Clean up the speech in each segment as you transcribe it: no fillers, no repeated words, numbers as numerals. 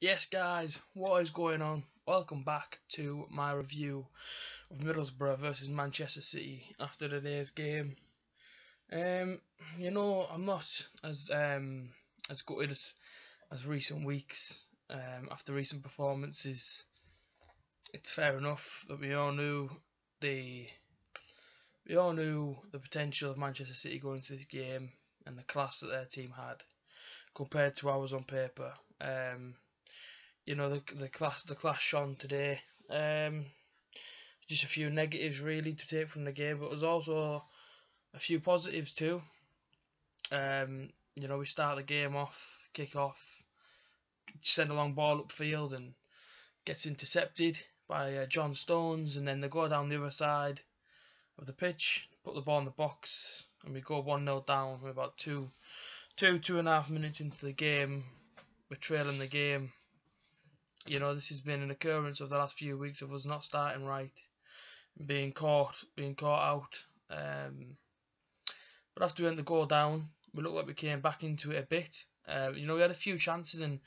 Yes, guys, what is going on? Welcome back to my review of Middlesbrough versus Manchester City after today's game. Um, I'm not as gutted as recent weeks. After recent performances, it's fair enough that the we all knew the potential of Manchester City going into this game and the class that their team had compared to ours on paper. The class shone today. Just a few negatives really to take from the game, but there's also a few positives too. We start the game off, kick off, send a long ball upfield and gets intercepted by John Stones, and then they go down the other side of the pitch, put the ball in the box, and we go 1-0 down with about 2.5 minutes into the game. We're trailing the game. This has been an occurrence of the last few weeks of us not starting right, being caught out. But after we went the goal down, we looked like we came back into it a bit. We had a few chances, and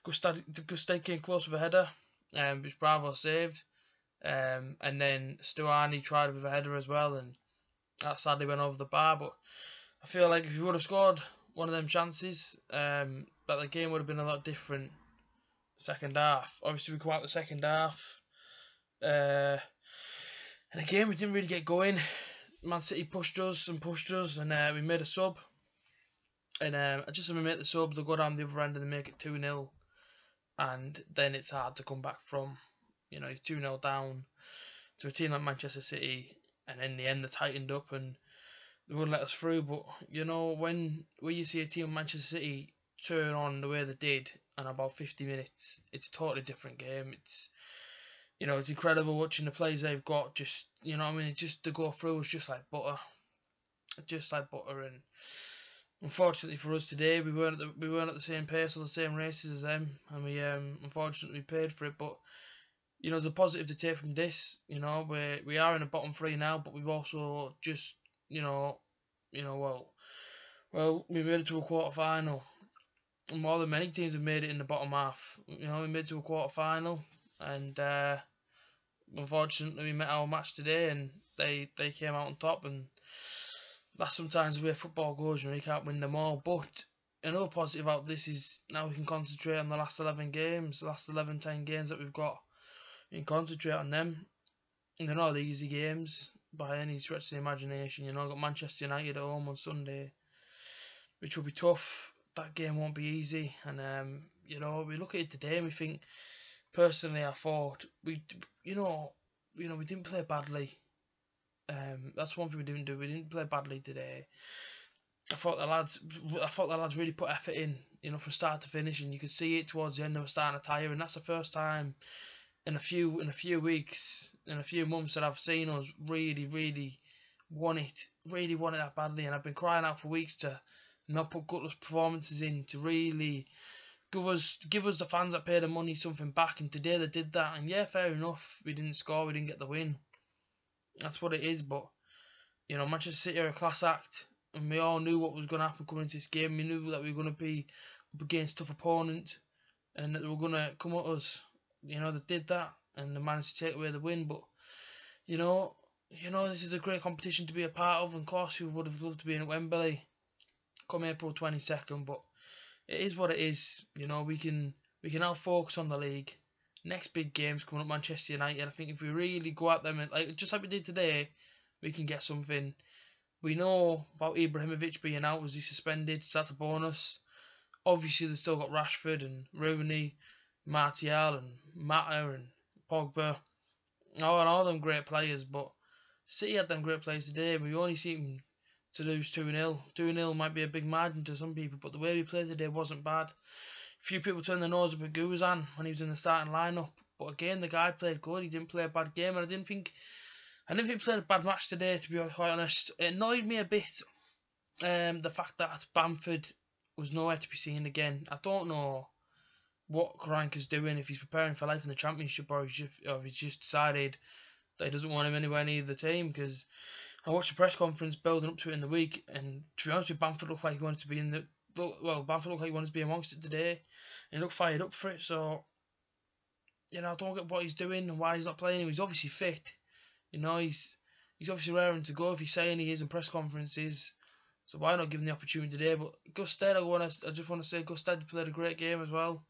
Gustave came close with a header, which Bravo saved. And then Stuani tried with a header as well, and that sadly went over the bar. But I feel like if we would have scored one of them chances, that the game would have been a lot different. Second half, obviously we come out the second half, and again we didn't really get going. Man City pushed us, and we made a sub, and just when we make the sub, they go down the other end and they make it 2-0, and then it's hard to come back from. You're 2-0 down to a team like Manchester City, and in the end they tightened up and they wouldn't let us through. But when you see a team like Manchester City turn on the way they did in about 50 minutes, it's a totally different game. It's incredible watching the players they've got. Just just to go through is just like butter, And unfortunately for us today, we weren't at the same pace or the same races as them, and we unfortunately paid for it. But there's a positive to take from this. We are in the bottom three now, but we've also just we made it to a quarter final. More than many teams have made it in the bottom half. We made it to a quarter final, and unfortunately we met our match today, and they came out on top. And that's sometimes the way football goes. You can't win them all. But another positive about this is now we can concentrate on the last 11 games, the last 10 games that we've got. We can concentrate on them. And they're not the easy games by any stretch of the imagination. I've got Manchester United at home on Sunday, which will be tough. That game won't be easy, and we look at it today and we think. Personally, I thought we didn't play badly. That's one thing we didn't do. We didn't play badly today. I thought the lads really put effort in, from start to finish, and you could see it towards the end. They were starting to tire, and that's the first time in a few weeks, in a few months that I've seen us really want that badly, and I've been crying out for weeks to not put gutless performances in, to really give us the fans that pay the money something back. And today they did that, and yeah, fair enough, we didn't score, we didn't get the win, that's what it is. But Manchester City are a class act, and we all knew what was going to happen coming into this game. We knew that we were going to be up against tough opponents and that they were going to come at us. They did that, and they managed to take away the win. But this is a great competition to be a part of, and of course we would have loved to be in at Wembley come April 22nd, but it is what it is. We can now focus on the league. Next big game's coming up, Manchester United. I think if we really go at them, and just like we did today, we can get something. We know about Ibrahimovic being out. Was he suspended? So that's a bonus. Obviously, they've still got Rashford and Rooney, Martial and Mata and Pogba. All them great players, but City had them great players today, and we only seem to lose 2-0. 2-0 might be a big margin to some people, but the way we played today wasn't bad. A few people turned their nose up at Guzan when he was in the starting lineup, but again, the guy played good. He didn't play a bad game, and I didn't think he played a bad match today, to be quite honest. It annoyed me a bit, the fact that Bamford was nowhere to be seen again. I don't know what Kroenke's doing, if he's preparing for life in the Championship, or if he's just decided that he doesn't want him anywhere near the team. Because I watched the press conference building up to it in the week, and to be honest with you, Bamford looked like he wanted to be in Bamford looked like he wanted to be amongst it today, and he looked fired up for it. So, you know, I don't get what he's doing and why he's not playing. He's obviously fit. You know, he's obviously raring to go if he's saying he is in press conferences. So why not give him the opportunity today? But Gusted, I just want to say Gusted played a great game as well.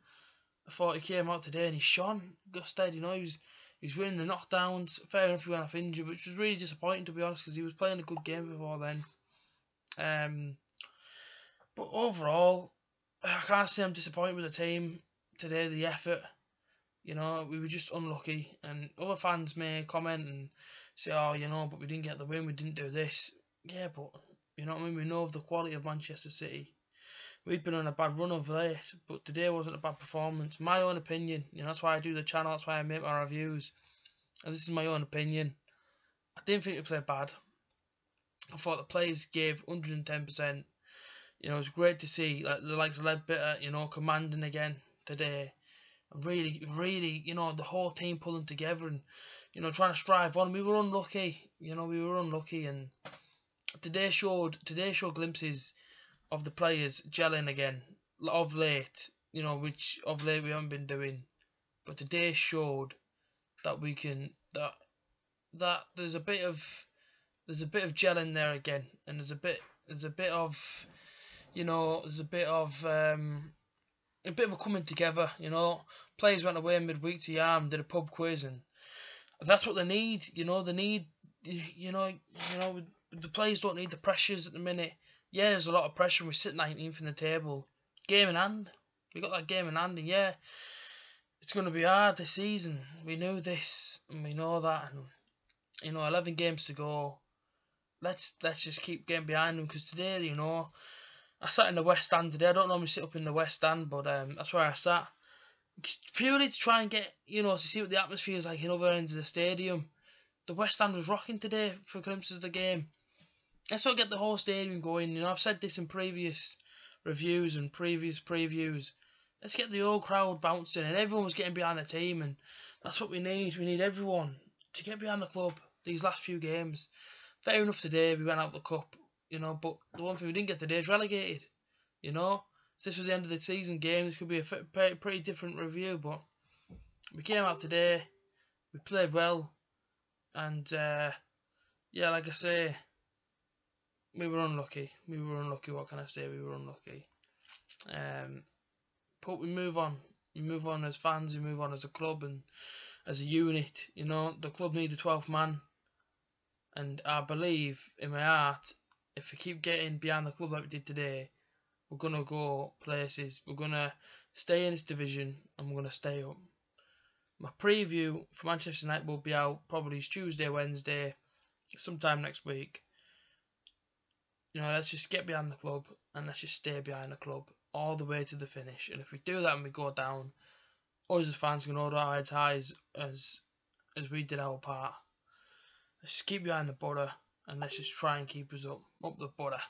I thought he came out today and he shone. Gusted, you know, he was winning the knockdowns. Fair enough, he went off injured, which was really disappointing to be honest, because he was playing a good game before then. But overall, I can't say I'm disappointed with the team today. The effort, you know, we were just unlucky. And other fans may comment and say, "Oh, you know, but we didn't get the win. We didn't do this." Yeah, but you know what I mean. We know of the quality of Manchester City. We've been on a bad run of late, but today wasn't a bad performance. My own opinion, you know, that's why I do the channel, that's why I make my reviews. And this is my own opinion. I didn't think we played bad. I thought the players gave 110%. You know, it was great to see like the likes of Ledbetter, you know, commanding again today. Really, you know, the whole team pulling together and, you know, trying to strive on. We were unlucky, and today showed glimpses of the players gelling again of late, you know, which of late we haven't been doing. But today showed that we can that there's a bit of gelling there again, and there's a bit of, you know, a bit of a coming together. You know, players went away midweek to Yarm, did a pub quiz, and that's what they need. You know, the players don't need the pressures at the minute. Yeah, there's a lot of pressure. We sit 19th in the table. Game in hand. We got that game in hand, and yeah, it's going to be hard this season. We knew this, and we know that. And you know, 11 games to go. Let's just keep getting behind them, because today, you know, I sat in the West Stand today. I don't normally sit up in the West Stand, but that's where I sat. Purely to try and get, you know, to see what the atmosphere is like in other ends of the stadium. The West Stand was rocking today for glimpses of the game. Let's not get the whole stadium going. You know, I've said this in previous reviews and previous previews. Let's get the whole crowd bouncing, and everyone was getting behind the team, and that's what we need. We need everyone to get behind the club these last few games. Fair enough today, we went out the cup, you know, but the one thing we didn't get today is relegated. You know, if this was the end of the season game, this could be a pretty different review, but we came out today, we played well, and yeah, like I say, we were unlucky. What can I say? We were unlucky. But we move on. We move on as fans. We move on as a club and as a unit. You know, the club need a 12th man. And I believe in my heart, if we keep getting behind the club like we did today, we're going to go places. We're going to stay in this division and we're going to stay up. My preview for Manchester United will be out probably Tuesday, Wednesday, sometime next week. You know, let's just get behind the club and let's just stay behind the club all the way to the finish. And if we do that and we go down, us as fans can hold our heads high as we did our part. Let's just keep behind the butter and let's just try and keep us up the butter.